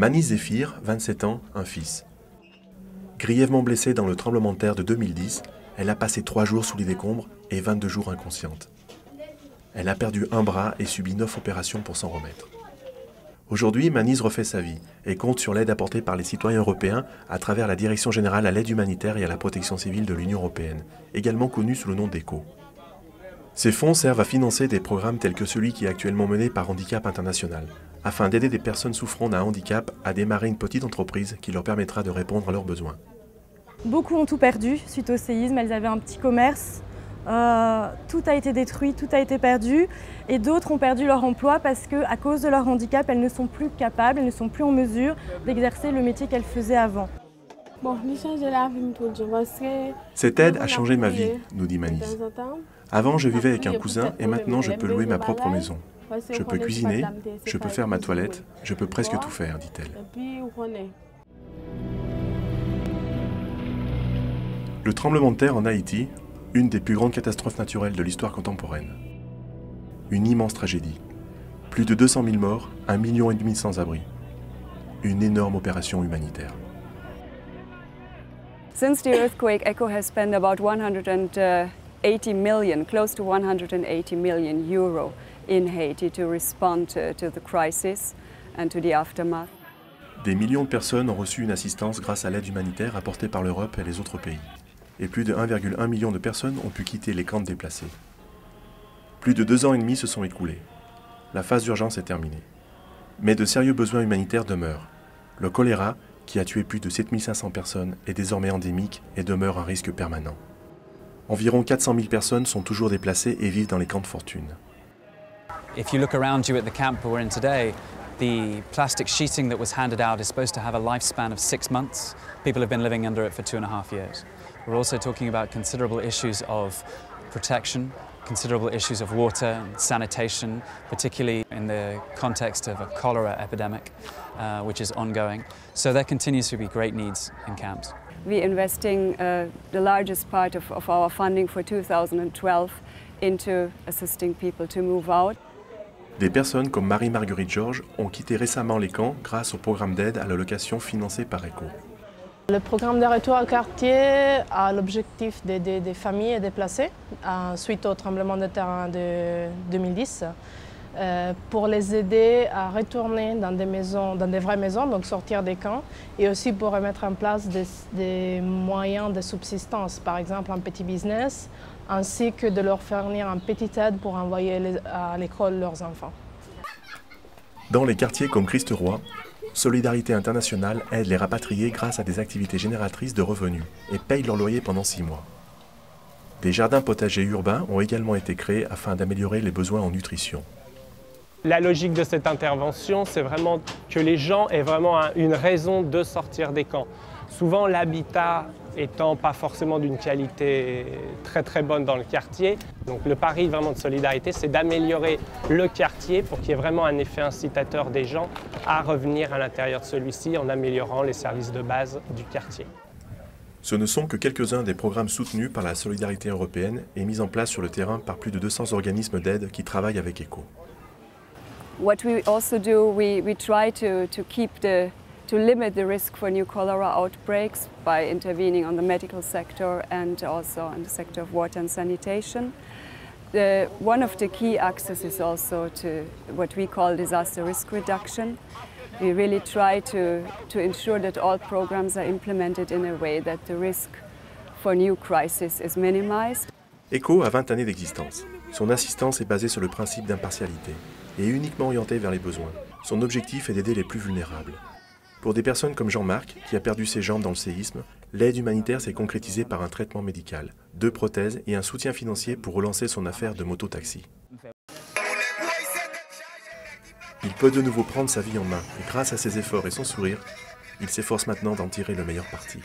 Mani Zéphir, 27 ans, un fils. Grièvement blessée dans le tremblement de terre de 2010, elle a passé 3 jours sous les décombres et 22 jours inconsciente. Elle a perdu un bras et subi 9 opérations pour s'en remettre. Aujourd'hui, Manise refait sa vie et compte sur l'aide apportée par les citoyens européens à travers la Direction générale à l'aide humanitaire et à la protection civile de l'Union européenne, également connue sous le nom d'ECHO. Ces fonds servent à financer des programmes tels que celui qui est actuellement mené par Handicap International, afin d'aider des personnes souffrant d'un handicap à démarrer une petite entreprise qui leur permettra de répondre à leurs besoins. Beaucoup ont tout perdu suite au séisme, elles avaient un petit commerce, tout a été détruit, tout a été perdu et d'autres ont perdu leur emploi parce qu'à cause de leur handicap, elles ne sont plus capables, elles ne sont plus en mesure d'exercer le métier qu'elles faisaient avant. Cette aide a changé ma vie, nous dit Manise. Avant, je vivais avec un cousin et maintenant je peux louer ma propre maison. Je peux cuisiner, je peux faire ma toilette, je peux presque tout faire, dit-elle. Le tremblement de terre en Haïti, une des plus grandes catastrophes naturelles de l'histoire contemporaine. Une immense tragédie. Plus de 200 000 morts, 1,5 million de sans-abri. Une énorme opération humanitaire. Since the earthquake, ECHO has spent about 180 million, close to 180 million euro in Haiti to respond to the crisis and to the aftermath. Des millions de personnes ont reçu une assistance grâce à l'aide humanitaire apportée par l'Europe et les autres pays. Et plus de 1,1 million de personnes ont pu quitter les camps déplacés. Plus de 2 ans et demi se sont écoulés. La phase d'urgence est terminée. Mais de sérieux besoins humanitaires demeurent. Le choléra, qui a tué plus de 7500 personnes, est désormais endémique et demeure un risque permanent. Environ 400 000 personnes sont toujours déplacées et vivent dans les camps de fortune. If you look around you at the camp we're in today, the plastic sheeting that was handed out is supposed to have a lifespan of 6 months. People have been living under it for 2.5 years. We're also talking about considerable issues of protection, considerable issues of water and sanitation, particularly in the context of a cholera epidemic, which is ongoing. So there continues to be great needs in camps. We're investing the largest part of our funding for 2012 into assisting people to move out. Des personnes comme Marie-Marguerite Georges ont quitté récemment les camps grâce au programme d'aide à la location financé par ECHO. Le programme de retour au quartier a l'objectif d'aider des familles déplacées suite au tremblement de terre de 2010 pour les aider à retourner dans des maisons, dans des vraies maisons, donc sortir des camps, et aussi pour mettre en place des moyens de subsistance, par exemple un petit business, ainsi que de leur fournir une petite aide pour envoyer à l'école leurs enfants. Dans les quartiers comme Christ-Roi, Solidarité Internationale aide les rapatriés grâce à des activités génératrices de revenus et paye leur loyer pendant 6 mois. Des jardins potagers urbains ont également été créés afin d'améliorer les besoins en nutrition. La logique de cette intervention, c'est vraiment que les gens aient vraiment une raison de sortir des camps. Souvent, l'habitat étant pas forcément d'une qualité très bonne dans le quartier. Donc le pari vraiment de solidarité, c'est d'améliorer le quartier pour qu'il y ait vraiment un effet incitateur des gens à revenir à l'intérieur de celui-ci en améliorant les services de base du quartier. Ce ne sont que quelques-uns des programmes soutenus par la solidarité européenne et mis en place sur le terrain par plus de 200 organismes d'aide qui travaillent avec ECHO. What we also do, we try to limit the risk for new cholera outbreaks by intervening on the medical sector and also on the sector of water and sanitation. One of the key axes is also to what we call disaster risk reduction. We really try to ensure that all programs are implemented in a way that the risk for new crisis is minimized. ECHO a 20 années d'existence. Son assistance est basée sur le principe d'impartialité et est uniquement orientée vers les besoins. Son objectif est d'aider les plus vulnérables. Pour des personnes comme Jean-Marc, qui a perdu ses jambes dans le séisme, l'aide humanitaire s'est concrétisée par un traitement médical, 2 prothèses et un soutien financier pour relancer son affaire de moto-taxi. Il peut de nouveau prendre sa vie en main et grâce à ses efforts et son sourire, il s'efforce maintenant d'en tirer le meilleur parti.